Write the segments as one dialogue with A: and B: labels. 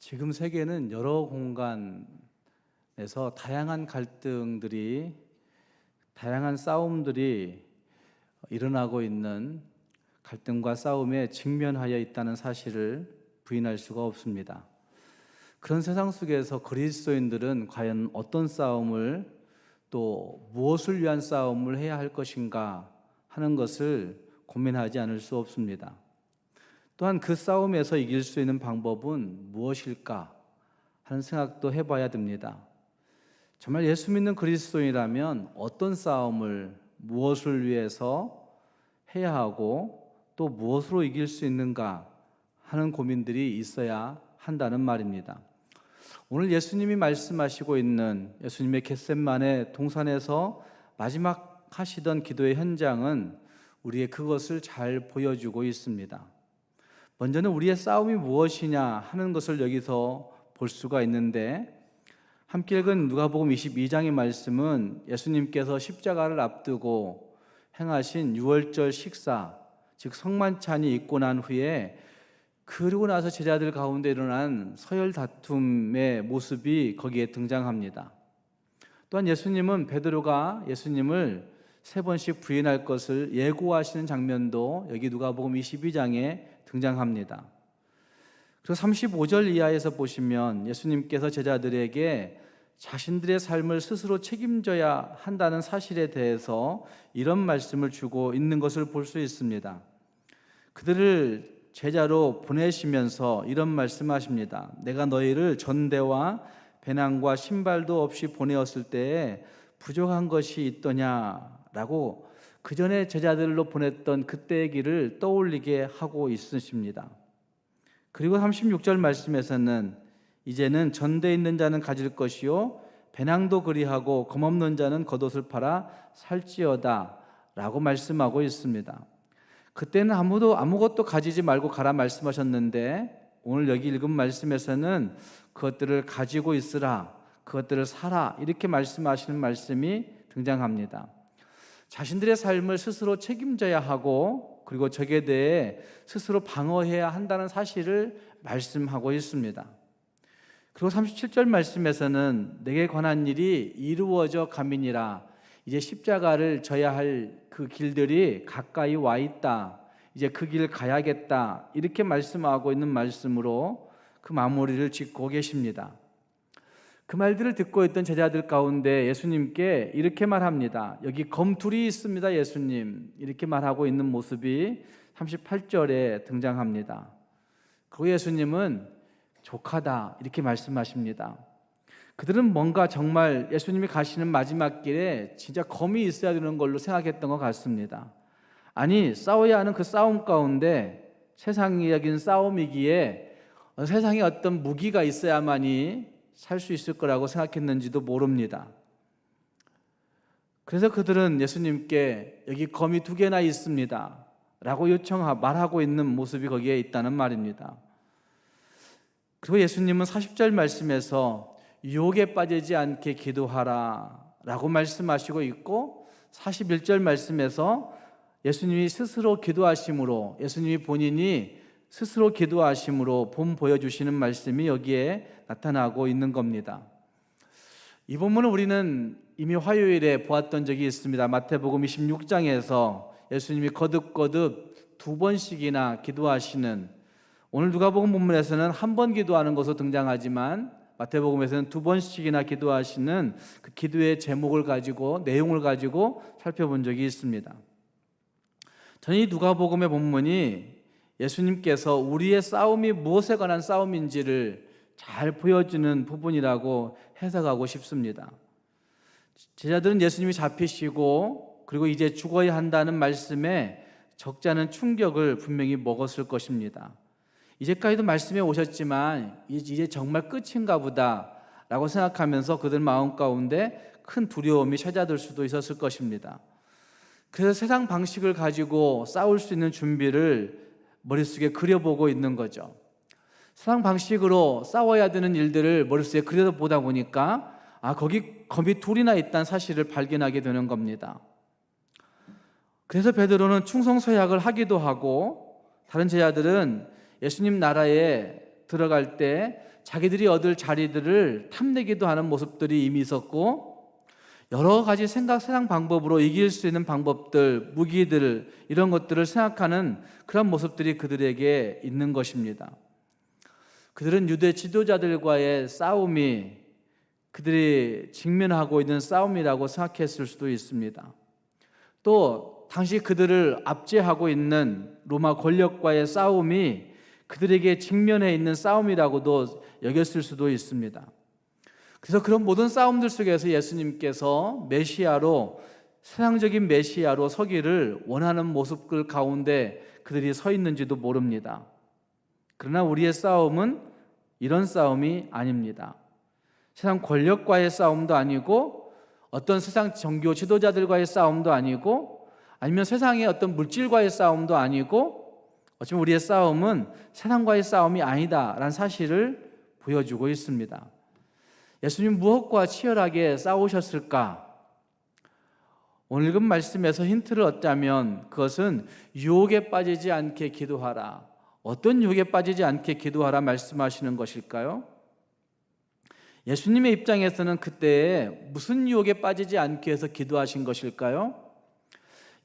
A: 지금 세계는 여러 공간에서 다양한 갈등들이, 다양한 싸움들이 일어나고 있는, 갈등과 싸움에 직면하여 있다는 사실을 부인할 수가 없습니다. 그런 세상 속에서 그리스도인들은 과연 어떤 싸움을, 또 무엇을 위한 싸움을 해야 할 것인가 하는 것을 고민하지 않을 수 없습니다. 또한 그 싸움에서 이길 수 있는 방법은 무엇일까 하는 생각도 해봐야 됩니다. 정말 예수 믿는 그리스도인이라면 어떤 싸움을, 무엇을 위해서 해야 하고 또 무엇으로 이길 수 있는가 하는 고민들이 있어야 한다는 말입니다. 오늘 예수님이 말씀하시고 있는 예수님의 겟셋마네 동산에서 마지막 하시던 기도의 현장은 우리의 그것을 잘 보여주고 있습니다. 먼저는 우리의 싸움이 무엇이냐 하는 것을 여기서 볼 수가 있는데, 함께 읽은 누가복음 22장의 말씀은 예수님께서 십자가를 앞두고 행하신 유월절 식사, 즉 성만찬이 있고 난 후에 그러고 나서 제자들 가운데 일어난 서열 다툼의 모습이 거기에 등장합니다. 또한 예수님은 베드로가 예수님을 3번씩 부인할 것을 예고하시는 장면도 여기 누가복음 22장에 등장합니다. 그리고 35절 이하에서 보시면 예수님께서 제자들에게 자신들의 삶을 스스로 책임져야 한다는 사실에 대해서 이런 말씀을 주고 있는 것을 볼 수 있습니다. 그들을 제자로 보내시면서 이런 말씀하십니다. 내가 너희를 전대와 배낭과 신발도 없이 보내었을 때에 부족한 것이 있더냐라고 그 전에 제자들로 보냈던 그때의 길을 떠올리게 하고 있으십니다. 그리고 36절 말씀에서는 이제는 전대에 있는 자는 가질 것이요 배낭도 그리하고 검없는 자는 겉옷을 팔아 살지어다 라고 말씀하고 있습니다. 그때는 아무것도 가지지 말고 가라 말씀하셨는데, 오늘 여기 읽은 말씀에서는 그것들을 가지고 있으라, 그것들을 사라 이렇게 말씀하시는 말씀이 등장합니다. 자신들의 삶을 스스로 책임져야 하고, 그리고 적에 대해 스스로 방어해야 한다는 사실을 말씀하고 있습니다. 그리고 37절 말씀에서는 내게 관한 일이 이루어져 가미니라, 이제 십자가를 져야 할 그 길들이 가까이 와 있다, 이제 그 길 가야겠다 이렇게 말씀하고 있는 말씀으로 그 마무리를 짓고 계십니다. 그 말들을 듣고 있던 제자들 가운데 예수님께 이렇게 말합니다. 여기 검 둘이 있습니다 예수님, 이렇게 말하고 있는 모습이 38절에 등장합니다. 그 예수님은 족하다 이렇게 말씀하십니다. 그들은 뭔가 정말 예수님이 가시는 마지막 길에 진짜 검이 있어야 되는 걸로 생각했던 것 같습니다. 아니, 싸워야 하는 그 싸움 가운데 세상적인 싸움이기에 세상에 어떤 무기가 있어야만이 살 수 있을 거라고 생각했는지도 모릅니다. 그래서 그들은 예수님께 여기 검이 2개나 있습니다 라고 말하고 있는 모습이 거기에 있다는 말입니다. 그리고 예수님은 40절 말씀에서 유혹에 빠지지 않게 기도하라 라고 말씀하시고 있고, 41절 말씀에서 예수님이 스스로 기도하심으로, 예수님이 본인이 스스로 기도하심으로 보여주시는 말씀이 여기에 나타나고 있는 겁니다. 이 본문을 우리는 이미 화요일에 보았던 적이 있습니다. 마태복음 26장에서 예수님이 거듭거듭 2번씩이나 기도하시는, 오늘 누가복음 본문에서는 1번 기도하는 것으로 등장하지만 마태복음에서는 2번씩이나 기도하시는 그 기도의 제목을 가지고, 내용을 가지고 살펴본 적이 있습니다. 저는 이 누가복음의 본문이 예수님께서 우리의 싸움이 무엇에 관한 싸움인지를 잘 보여주는 부분이라고 해석하고 싶습니다. 제자들은 예수님이 잡히시고 그리고 이제 죽어야 한다는 말씀에 적지 않은 충격을 분명히 먹었을 것입니다. 이제까지도 말씀해 오셨지만 이제 정말 끝인가 보다 라고 생각하면서 그들 마음 가운데 큰 두려움이 찾아들 수도 있었을 것입니다. 그래서 세상 방식을 가지고 싸울 수 있는 준비를 머릿속에 그려보고 있는 거죠. 세상 방식으로 싸워야 되는 일들을 머릿속에 그려보다 보니까 거기 검이 2이나 있다는 사실을 발견하게 되는 겁니다. 그래서 베드로는 충성서약을 하기도 하고, 다른 제자들은 예수님 나라에 들어갈 때 자기들이 얻을 자리들을 탐내기도 하는 모습들이 이미 있었고, 여러 가지 세상 방법으로 이길 수 있는 방법들, 무기들, 이런 것들을 생각하는 그런 모습들이 그들에게 있는 것입니다. 그들은 유대 지도자들과의 싸움이 그들이 직면하고 있는 싸움이라고 생각했을 수도 있습니다. 또 당시 그들을 압제하고 있는 로마 권력과의 싸움이 그들에게 직면해 있는 싸움이라고도 여겼을 수도 있습니다. 그래서 그런 모든 싸움들 속에서 예수님께서 메시아로, 세상적인 메시아로 서기를 원하는 모습들 가운데 그들이 서 있는지도 모릅니다. 그러나 우리의 싸움은 이런 싸움이 아닙니다. 세상 권력과의 싸움도 아니고, 어떤 세상 종교 지도자들과의 싸움도 아니고, 아니면 세상의 어떤 물질과의 싸움도 아니고, 어쩌면 우리의 싸움은 세상과의 싸움이 아니다라는 사실을 보여주고 있습니다. 예수님 무엇과 치열하게 싸우셨을까? 오늘 읽은 말씀에서 힌트를 얻자면 그것은 유혹에 빠지지 않게 기도하라. 어떤 유혹에 빠지지 않게 기도하라 말씀하시는 것일까요? 예수님의 입장에서는 그때에 무슨 유혹에 빠지지 않기 위해서 기도하신 것일까요?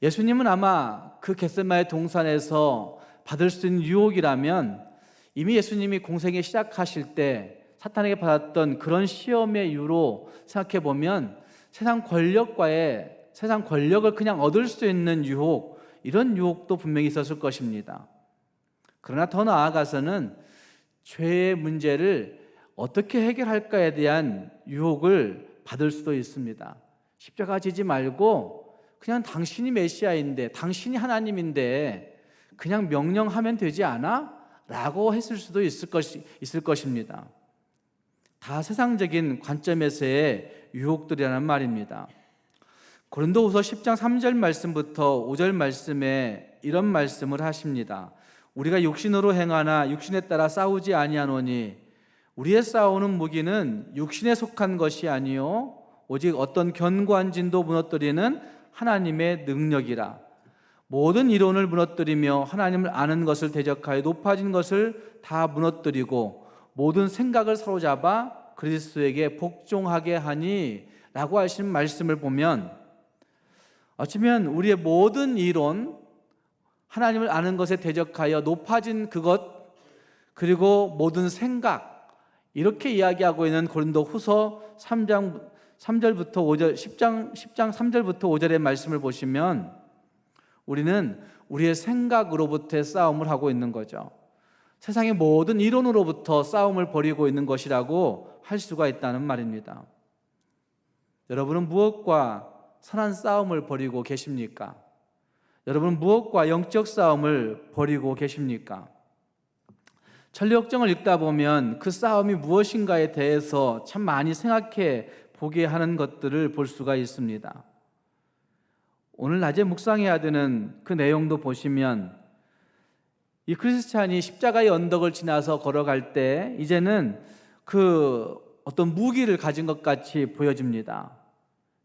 A: 예수님은 아마 그 겟세마네 동산에서 받을 수 있는 유혹이라면 이미 예수님이 공생에 시작하실 때 사탄에게 받았던 그런 시험의 이유로 생각해 보면 세상 권력을 그냥 얻을 수 있는 유혹, 이런 유혹도 분명히 있었을 것입니다. 그러나 더 나아가서는 죄의 문제를 어떻게 해결할까에 대한 유혹을 받을 수도 있습니다. 십자가 지지 말고 그냥 당신이 메시아인데, 당신이 하나님인데 그냥 명령하면 되지 않아? 라고 했을 수도 있을 것입니다. 다 세상적인 관점에서의 유혹들이라는 말입니다. 고린도후서 10장 3절 말씀부터 5절 말씀에 이런 말씀을 하십니다. 우리가 육신으로 행하나 육신에 따라 싸우지 아니하노니 우리의 싸우는 무기는 육신에 속한 것이 아니요 오직 어떤 견고한 진도 무너뜨리는 하나님의 능력이라. 모든 이론을 무너뜨리며 하나님을 아는 것을 대적하여 높아진 것을 다 무너뜨리고 모든 생각을 사로잡아 그리스도에게 복종하게 하니 라고 하신 말씀을 보면, 어쩌면 우리의 모든 이론, 하나님을 아는 것에 대적하여 높아진 그것, 그리고 모든 생각, 이렇게 이야기하고 있는 고린도후서 10장 3절부터 5절의 말씀을 보시면 우리는 우리의 생각으로부터의 싸움을 하고 있는 거죠. 세상의 모든 이론으로부터 싸움을 벌이고 있는 것이라고 할 수가 있다는 말입니다. 여러분은 무엇과 선한 싸움을 벌이고 계십니까? 여러분은 무엇과 영적 싸움을 벌이고 계십니까? 천리역정을 읽다 보면 그 싸움이 무엇인가에 대해서 참 많이 생각해 보게 하는 것들을 볼 수가 있습니다. 오늘 낮에 묵상해야 되는 그 내용도 보시면 이 크리스찬이 십자가의 언덕을 지나서 걸어갈 때 이제는 그 어떤 무기를 가진 것 같이 보여집니다.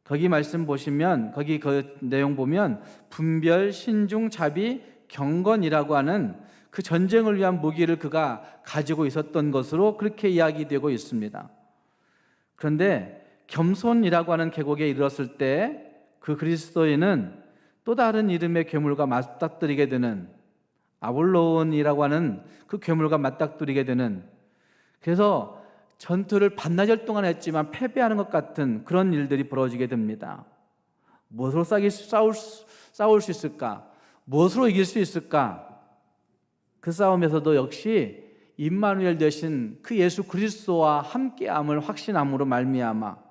A: 거기 말씀 보시면, 거기 그 내용 보면 분별, 신중, 자비, 경건이라고 하는 그 전쟁을 위한 무기를 그가 가지고 있었던 것으로 그렇게 이야기되고 있습니다. 그런데 겸손이라고 하는 계곡에 이르렀을 때 그 그리스도인은 또 다른 이름의 괴물과 맞닥뜨리게 되는, 아볼론이라고 하는 그 괴물과 맞닥뜨리게 되는, 그래서 전투를 반나절 동안 했지만 패배하는 것 같은 그런 일들이 벌어지게 됩니다. 무엇으로 싸울 수 있을까? 무엇으로 이길 수 있을까? 그 싸움에서도 역시 임마누엘 되신 그 예수 그리스도와 함께함을 확신함으로 말미암아,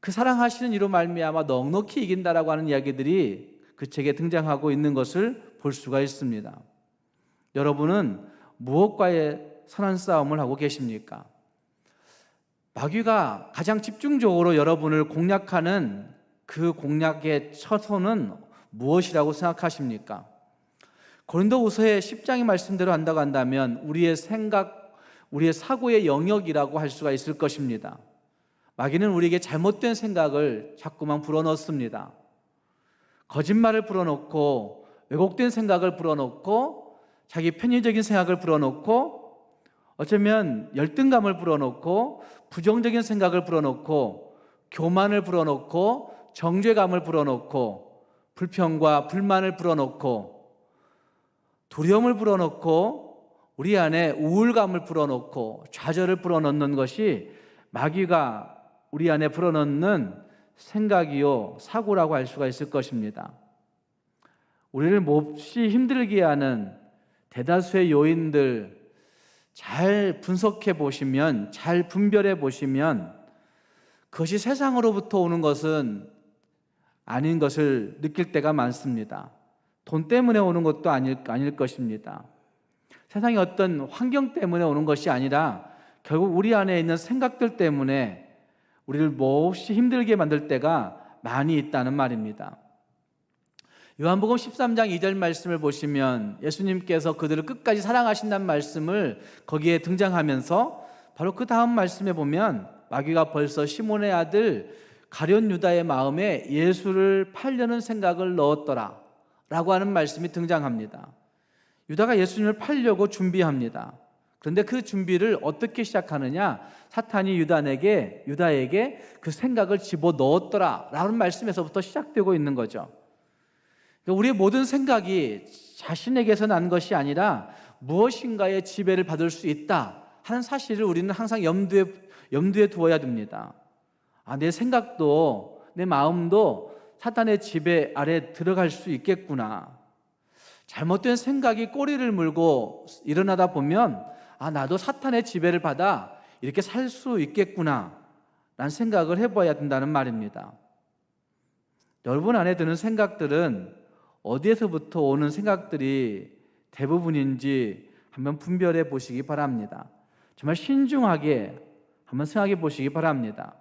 A: 그 사랑하시는 이로 말미암아 넉넉히 이긴다라고 하는 이야기들이 그 책에 등장하고 있는 것을 볼 수가 있습니다. 여러분은 무엇과의 선한 싸움을 하고 계십니까? 마귀가 가장 집중적으로 여러분을 공략하는 그 공략의 처소는 무엇이라고 생각하십니까? 고린도후서의 10장의 말씀대로 한다고 한다면 우리의 생각, 우리의 사고의 영역이라고 할 수가 있을 것입니다. 마귀는 우리에게 잘못된 생각을 자꾸만 불어넣습니다. 거짓말을 불어넣고 왜곡된 생각을 불어넣고 자기 편의적인 생각을 불어넣고 어쩌면 열등감을 불어넣고 부정적인 생각을 불어넣고 교만을 불어넣고 정죄감을 불어넣고 불평과 불만을 불어넣고 두려움을 불어넣고 우리 안에 우울감을 불어넣고 좌절을 불어넣는 것이 마귀가 우리 안에 불어넣는 생각이요 사고라고 할 수가 있을 것입니다. 우리를 몹시 힘들게 하는 대다수의 요인들 잘 분석해 보시면, 잘 분별해 보시면 그것이 세상으로부터 오는 것은 아닌 것을 느낄 때가 많습니다. 돈 때문에 오는 것도 아닐 것입니다. 세상의 어떤 환경 때문에 오는 것이 아니라 결국 우리 안에 있는 생각들 때문에 우리를 몹시 힘들게 만들 때가 많이 있다는 말입니다. 요한복음 13장 2절 말씀을 보시면 예수님께서 그들을 끝까지 사랑하신다는 말씀을 거기에 등장하면서 바로 그 다음 말씀에 보면 마귀가 벌써 시몬의 아들 가룟 유다의 마음에 예수를 팔려는 생각을 넣었더라 라고 하는 말씀이 등장합니다. 유다가 예수님을 팔려고 준비합니다. 그런데 그 준비를 어떻게 시작하느냐? 사탄이 유다에게 그 생각을 집어넣었더라 라는 말씀에서부터 시작되고 있는 거죠. 우리의 모든 생각이 자신에게서 난 것이 아니라 무엇인가의 지배를 받을 수 있다 하는 사실을 우리는 항상 염두에 두어야 됩니다. 내 생각도 내 마음도 사탄의 지배 아래 들어갈 수 있겠구나. 잘못된 생각이 꼬리를 물고 일어나다 보면 나도 사탄의 지배를 받아 이렇게 살 수 있겠구나 라는 생각을 해봐야 된다는 말입니다. 여러분 안에 드는 생각들은 어디에서부터 오는 생각들이 대부분인지 한번 분별해 보시기 바랍니다. 정말 신중하게 한번 생각해 보시기 바랍니다.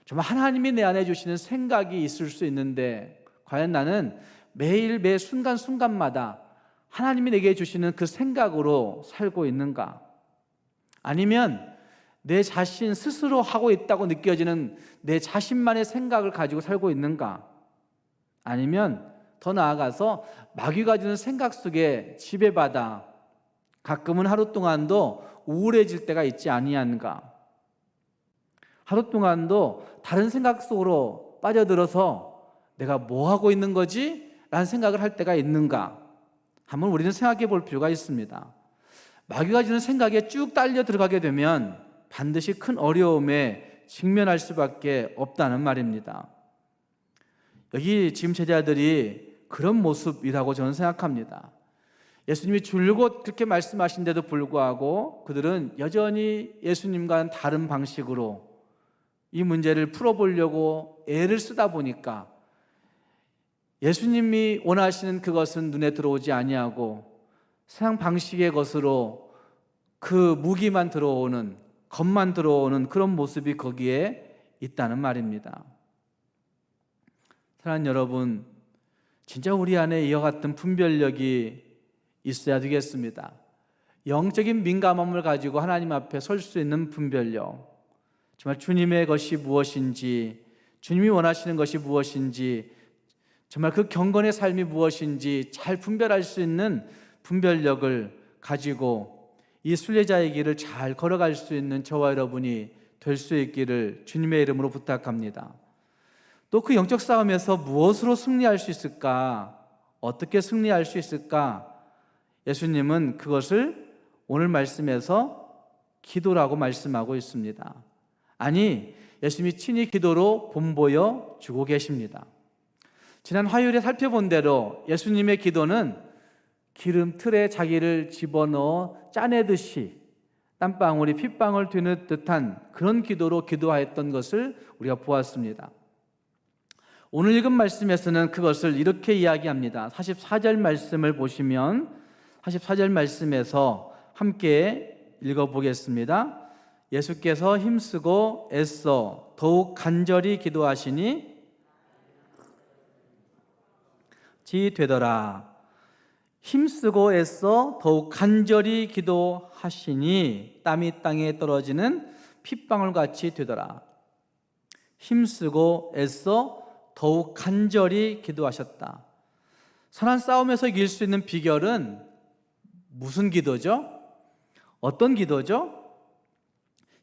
A: 정말 하나님이 내 안에 주시는 생각이 있을 수 있는데 과연 나는 매일 매 순간순간마다 하나님이 내게 주시는 그 생각으로 살고 있는가? 아니면 내 자신 스스로 하고 있다고 느껴지는 내 자신만의 생각을 가지고 살고 있는가? 아니면 더 나아가서 마귀가 주는 생각 속에 지배받아 가끔은 하루 동안도 우울해질 때가 있지 아니한가? 하루 동안도 다른 생각 속으로 빠져들어서 내가 뭐 하고 있는 거지? 라는 생각을 할 때가 있는가? 한번 우리는 생각해 볼 필요가 있습니다. 마귀가 주는 생각에 쭉 딸려 들어가게 되면 반드시 큰 어려움에 직면할 수밖에 없다는 말입니다. 여기 지금 제자들이 그런 모습이라고 저는 생각합니다. 예수님이 줄곧 그렇게 말씀하신데도 불구하고 그들은 여전히 예수님과는 다른 방식으로 이 문제를 풀어보려고 애를 쓰다 보니까 예수님이 원하시는 그것은 눈에 들어오지 아니하고 세상 방식의 것으로 그 무기만 들어오는, 겉만 들어오는 그런 모습이 거기에 있다는 말입니다. 사랑하는 여러분, 진짜 우리 안에 이와 같은 분별력이 있어야 되겠습니다. 영적인 민감함을 가지고 하나님 앞에 설 수 있는 분별력, 정말 주님의 것이 무엇인지, 주님이 원하시는 것이 무엇인지, 정말 그 경건의 삶이 무엇인지 잘 분별할 수 있는 분별력을 가지고 이 순례자의 길을 잘 걸어갈 수 있는 저와 여러분이 될 수 있기를 주님의 이름으로 부탁합니다. 또 그 영적 싸움에서 무엇으로 승리할 수 있을까? 어떻게 승리할 수 있을까? 예수님은 그것을 오늘 말씀에서 기도라고 말씀하고 있습니다. 아니, 예수님이 친히 기도로 본보여 주고 계십니다. 지난 화요일에 살펴본 대로 예수님의 기도는 기름 틀에 자기를 집어넣어 짜내듯이 땀방울이 핏방울 되는 듯한 그런 기도로 기도하였던 것을 우리가 보았습니다. 오늘 읽은 말씀에서는 그것을 이렇게 이야기합니다. 44절 말씀을 보시면 44절 말씀에서 함께 읽어보겠습니다. 예수께서 힘쓰고 애써 더욱 간절히 기도하시니 지 되더라. 힘쓰고 애써 더욱 간절히 기도하시니 땀이 땅에 떨어지는 핏방울같이 되더라. 힘쓰고 애써 더욱 간절히 기도하셨다. 선한 싸움에서 이길 수 있는 비결은 무슨 기도죠? 어떤 기도죠?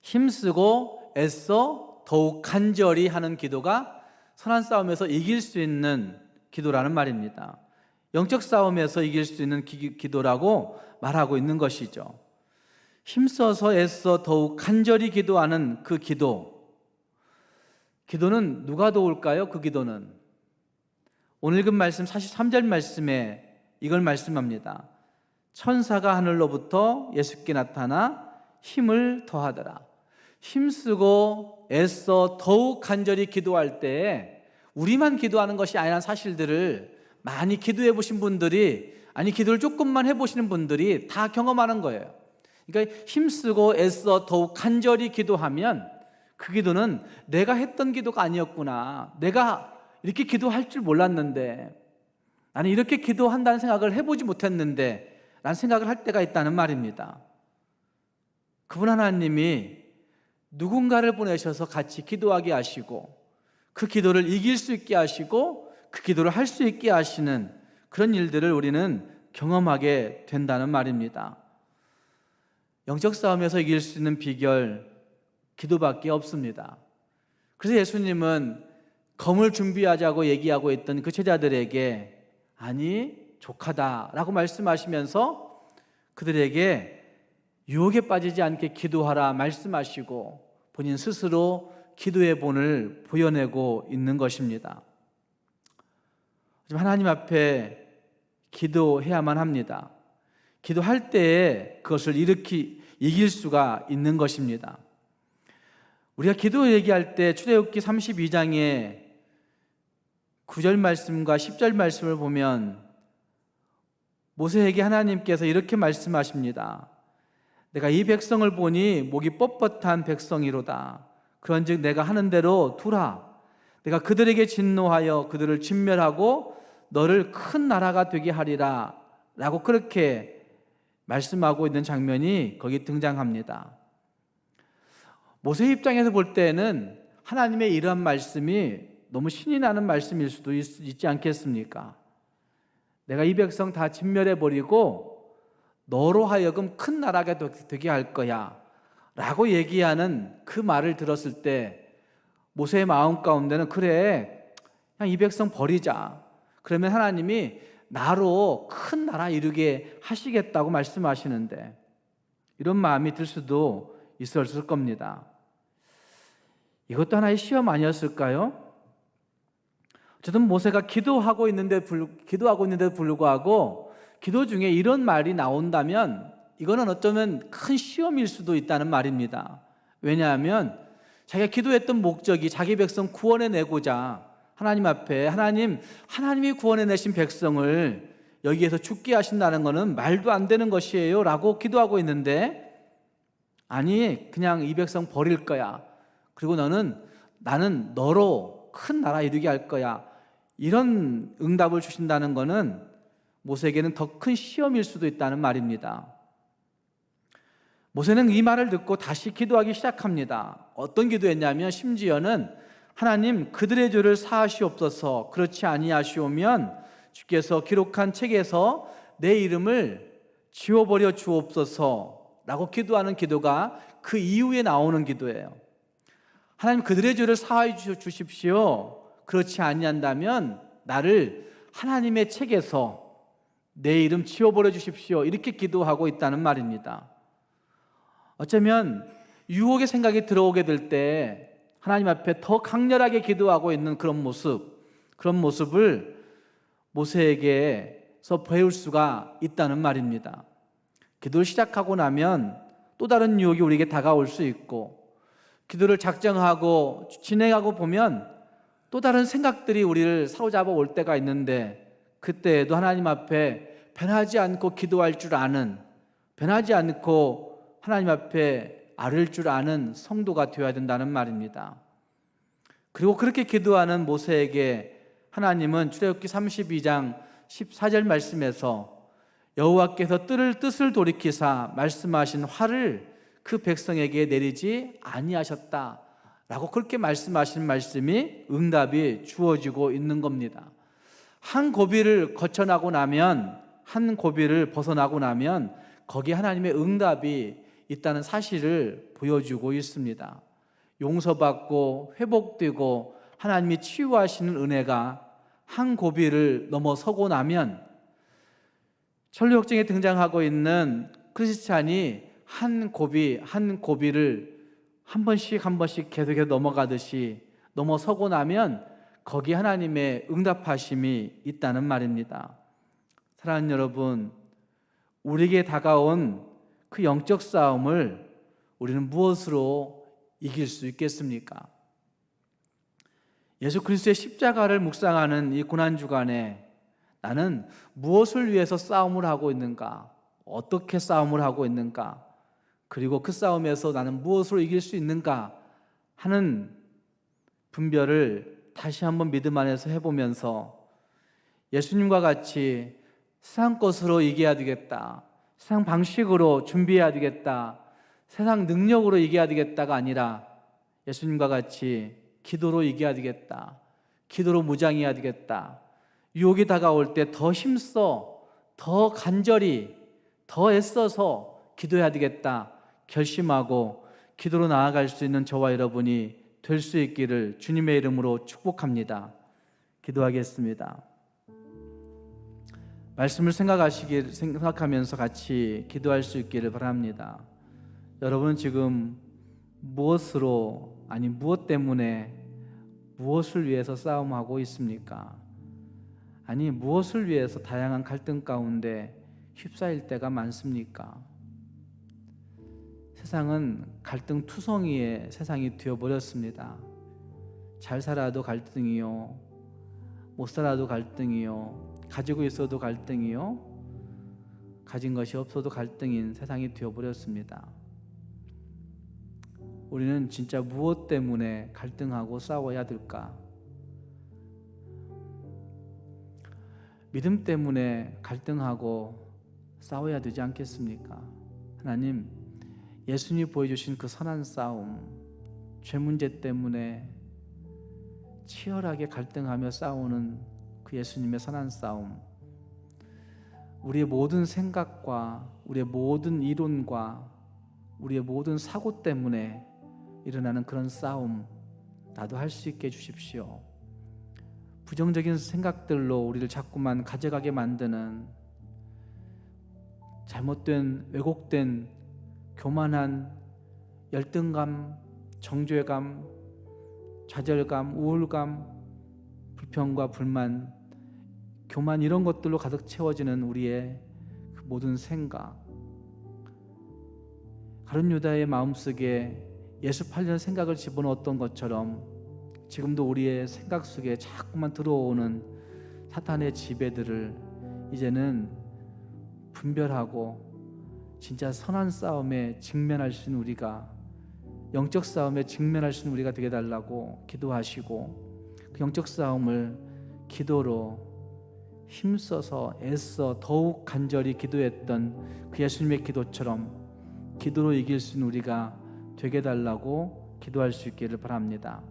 A: 힘쓰고 애써 더욱 간절히 하는 기도가 선한 싸움에서 이길 수 있는 기도라는 말입니다. 영적 싸움에서 이길 수 있는 기도라고 말하고 있는 것이죠. 힘써서 애써 더욱 간절히 기도하는 그 기도는 누가 도울까요? 그 기도는 오늘 읽은 말씀 43절 말씀에 이걸 말씀합니다. 천사가 하늘로부터 예수께 나타나 힘을 더하더라. 힘쓰고 애써 더욱 간절히 기도할 때에 우리만 기도하는 것이 아니라는 사실들을 많이 기도해 보신 분들이, 아니 기도를 조금만 해보시는 분들이 다 경험하는 거예요. 그러니까 힘쓰고 애써 더욱 간절히 기도하면 그 기도는 내가 했던 기도가 아니었구나, 내가 이렇게 기도할 줄 몰랐는데, 나는 이렇게 기도한다는 생각을 해보지 못했는데 라는 생각을 할 때가 있다는 말입니다. 그분 하나님이 누군가를 보내셔서 같이 기도하게 하시고 그 기도를 이길 수 있게 하시고 그 기도를 할 수 있게 하시는 그런 일들을 우리는 경험하게 된다는 말입니다. 영적 싸움에서 이길 수 있는 비결, 기도밖에 없습니다. 그래서 예수님은 검을 준비하자고 얘기하고 있던 그 제자들에게 아니 족하다라고 말씀하시면서 그들에게 유혹에 빠지지 않게 기도하라 말씀하시고 본인 스스로 기도의 본을 보여내고 있는 것입니다. 하나님 앞에 기도해야만 합니다. 기도할 때에 그것을 이길 수가 있는 것입니다. 우리가 기도 얘기할 때 출애굽기 32장에 9절 말씀과 10절 말씀을 보면 모세에게 하나님께서 이렇게 말씀하십니다. 내가 이 백성을 보니 목이 뻣뻣한 백성이로다. 그런즉 내가 하는 대로 두라. 내가 그들에게 진노하여 그들을 진멸하고 너를 큰 나라가 되게 하리라 라고 그렇게 말씀하고 있는 장면이 거기 등장합니다. 모세 입장에서 볼 때는 하나님의 이러한 말씀이 너무 신이 나는 말씀일 수도 있지 않겠습니까? 내가 이 백성 다 진멸해버리고 너로 하여금 큰 나라가 되게 할 거야 라고 얘기하는 그 말을 들었을 때 모세의 마음 가운데는 그래, 그냥 이 백성 버리자. 그러면 하나님이 나로 큰 나라 이루게 하시겠다고 말씀하시는데 이런 마음이 들 수도 있었을 겁니다. 이것도 하나의 시험 아니었을까요? 어쨌든 모세가 기도하고 있는데도 불구하고 기도 중에 이런 말이 나온다면 이거는 어쩌면 큰 시험일 수도 있다는 말입니다. 왜냐하면 자기가 기도했던 목적이 자기 백성 구원해내고자 하나님 앞에 하나님이 구원해내신 백성을 여기에서 죽게 하신다는 것은 말도 안 되는 것이에요 라고 기도하고 있는데 아니 그냥 이 백성 버릴 거야. 그리고 나는 너로 큰 나라 이루게 할 거야. 이런 응답을 주신다는 것은 모세에게는 더 큰 시험일 수도 있다는 말입니다. 모세는 이 말을 듣고 다시 기도하기 시작합니다. 어떤 기도했냐면 심지어는 하나님 그들의 죄를 사하시옵소서. 그렇지 아니하시오면 주께서 기록한 책에서 내 이름을 지워버려 주옵소서 라고 기도하는 기도가 그 이후에 나오는 기도예요. 하나님 그들의 죄를 사하여 주십시오. 그렇지 아니한다면 나를 하나님의 책에서 내 이름 지워버려 주십시오. 이렇게 기도하고 있다는 말입니다. 어쩌면 유혹의 생각이 들어오게 될 때 하나님 앞에 더 강렬하게 기도하고 있는 그런 모습을 모세에게서 배울 수가 있다는 말입니다. 기도를 시작하고 나면 또 다른 유혹이 우리에게 다가올 수 있고 기도를 작정하고 진행하고 보면 또 다른 생각들이 우리를 사로잡아 올 때가 있는데 그때에도 하나님 앞에 변하지 않고 기도할 줄 아는, 변하지 않고 하나님 앞에 아를 줄 아는 성도가 되어야 된다는 말입니다. 그리고 그렇게 기도하는 모세에게 하나님은 출애굽기 32장 14절 말씀에서 여호와께서 뜻을 돌이키사 말씀하신 화를 그 백성에게 내리지 아니하셨다 라고 그렇게 말씀하신 말씀이 응답이 주어지고 있는 겁니다. 한 고비를 벗어나고 나면 거기에 하나님의 응답이 있다는 사실을 보여주고 있습니다. 용서받고 회복되고 하나님이 치유하시는 은혜가 한 고비를 넘어서고 나면 천류역정에 등장하고 있는 크리스찬이 한 고비를 한 번씩 계속해서 넘어가듯이 넘어서고 나면 거기 하나님의 응답하심이 있다는 말입니다. 사랑하는 여러분, 우리에게 다가온 그 영적 싸움을 우리는 무엇으로 이길 수 있겠습니까? 예수 그리스도의 십자가를 묵상하는 이 고난주간에 나는 무엇을 위해서 싸움을 하고 있는가? 어떻게 싸움을 하고 있는가? 그리고 그 싸움에서 나는 무엇으로 이길 수 있는가? 하는 분별을 다시 한번 믿음 안에서 해보면서 예수님과 같이 세상 것으로 이겨야 되겠다, 세상 방식으로 준비해야 되겠다, 세상 능력으로 이겨야 되겠다가 아니라 예수님과 같이 기도로 이겨야 되겠다, 기도로 무장해야 되겠다, 유혹이 다가올 때 더 힘써, 더 간절히, 더 애써서 기도해야 되겠다 결심하고 기도로 나아갈 수 있는 저와 여러분이 될 수 있기를 주님의 이름으로 축복합니다. 기도하겠습니다. 말씀을 생각하면서 같이 기도할 수 있기를 바랍니다. 여러분은 지금 무엇 때문에 무엇을 위해서 싸움하고 있습니까? 아니, 무엇을 위해서 다양한 갈등 가운데 휩싸일 때가 많습니까? 세상은 갈등 투성이의 세상이 되어버렸습니다. 잘 살아도 갈등이요, 못 살아도 갈등이요, 가지고 있어도 갈등이요, 가진 것이 없어도 갈등인 세상이 되어버렸습니다. 우리는 진짜 무엇 때문에 갈등하고 싸워야 될까? 믿음 때문에 갈등하고 싸워야 되지 않겠습니까? 하나님, 예수님이 보여주신 그 선한 싸움, 죄 문제 때문에 치열하게 갈등하며 싸우는 그 예수님의 선한 싸움, 우리의 모든 생각과 우리의 모든 이론과 우리의 모든 사고 때문에 일어나는 그런 싸움, 나도 할 수 있게 해주십시오. 부정적인 생각들로 우리를 자꾸만 가져가게 만드는 잘못된, 왜곡된, 교만한 열등감, 정죄감, 좌절감, 우울감, 불평과 불만, 교만, 이런 것들로 가득 채워지는 우리의 그 모든 생각, 가룟 유다의 마음속에 예수 팔려는 생각을 집어넣었던 것처럼 지금도 우리의 생각 속에 자꾸만 들어오는 사탄의 지배들을 이제는 분별하고 진짜 선한 싸움에 직면할 수 있는 우리가, 영적 싸움에 직면할 수 있는 우리가 되게 달라고 기도하시고, 그 영적 싸움을 기도로 힘써서 애써 더욱 간절히 기도했던 그 예수님의 기도처럼 기도로 이길 수 있는 우리가 되게 달라고 기도할 수 있기를 바랍니다.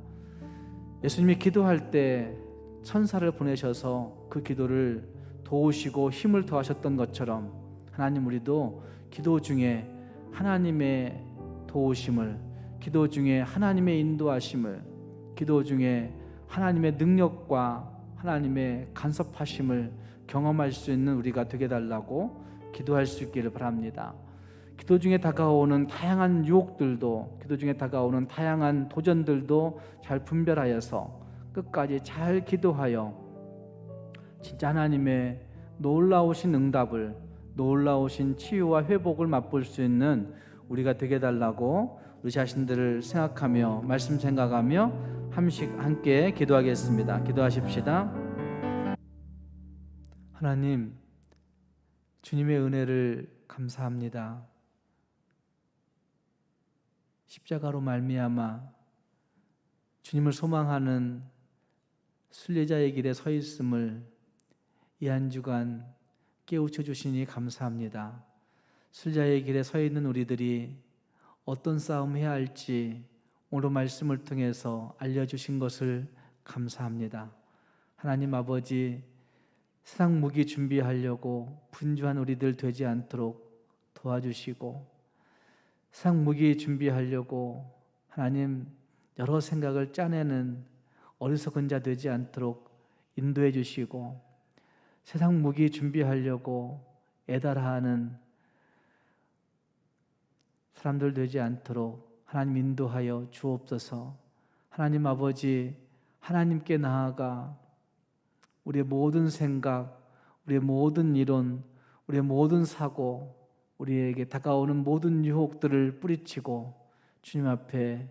A: 예수님이 기도할 때 천사를 보내셔서 그 기도를 도우시고 힘을 더하셨던 것처럼 하나님, 우리도 기도 중에 하나님의 도우심을, 기도 중에 하나님의 인도하심을, 기도 중에 하나님의 능력과 하나님의 간섭하심을 경험할 수 있는 우리가 되게 달라고 기도할 수 있기를 바랍니다. 기도 중에 다가오는 다양한 유혹들도, 기도 중에 다가오는 다양한 도전들도 잘 분별하여서 끝까지 잘 기도하여 진짜 하나님의 놀라우신 응답을, 놀라우신 치유와 회복을 맛볼 수 있는 우리가 되게 달라고 우리 자신들을 생각하며, 말씀 생각하며 함께 기도하겠습니다. 기도하십시다. 하나님, 주님의 은혜를 감사합니다. 십자가로 말미암아 주님을 소망하는 순례자의 길에 서 있음을 이 한 주간 깨우쳐 주시니 감사합니다. 순례자의 길에 서 있는 우리들이 어떤 싸움 해야 할지 오늘 말씀을 통해서 알려주신 것을 감사합니다. 하나님 아버지, 세상 무기 준비하려고 분주한 우리들 되지 않도록 도와주시고, 세상 무기 준비하려고 하나님 여러 생각을 짜내는 어리석은 자 되지 않도록 인도해 주시고, 세상 무기 준비하려고 애달하는 사람들 되지 않도록 하나님 인도하여 주옵소서. 하나님 아버지, 하나님께 나아가 우리의 모든 생각, 우리의 모든 이론, 우리의 모든 사고, 우리에게 다가오는 모든 유혹들을 뿌리치고 주님 앞에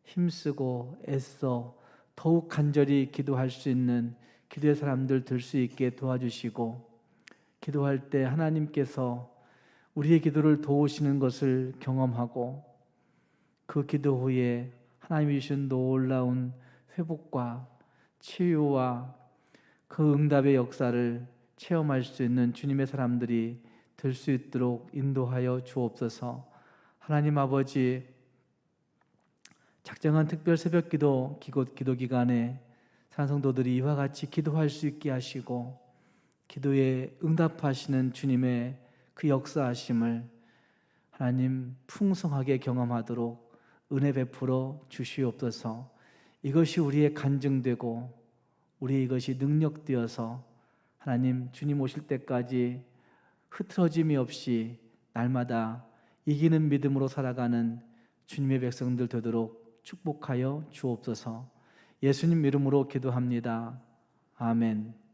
A: 힘쓰고 애써 더욱 간절히 기도할 수 있는 기도의 사람들 될 수 있게 도와주시고, 기도할 때 하나님께서 우리의 기도를 도우시는 것을 경험하고, 그 기도 후에 하나님이 주신 놀라운 회복과 치유와 그 응답의 역사를 체험할 수 있는 주님의 사람들이 될 수 있도록 인도하여 주옵소서. 하나님 아버지, 작정한 특별 새벽기도 기도 기간에 산성도들이 이와 같이 기도할 수 있게 하시고, 기도에 응답하시는 주님의 그 역사하심을 하나님 풍성하게 경험하도록 은혜 베풀어 주시옵소서. 이것이 우리의 간증되고 우리 이것이 능력되어서 하나님 주님 오실 때까지 흐트러짐이 없이 날마다 이기는 믿음으로 살아가는 주님의 백성들 되도록 축복하여 주옵소서. 예수님 이름으로 기도합니다. 아멘.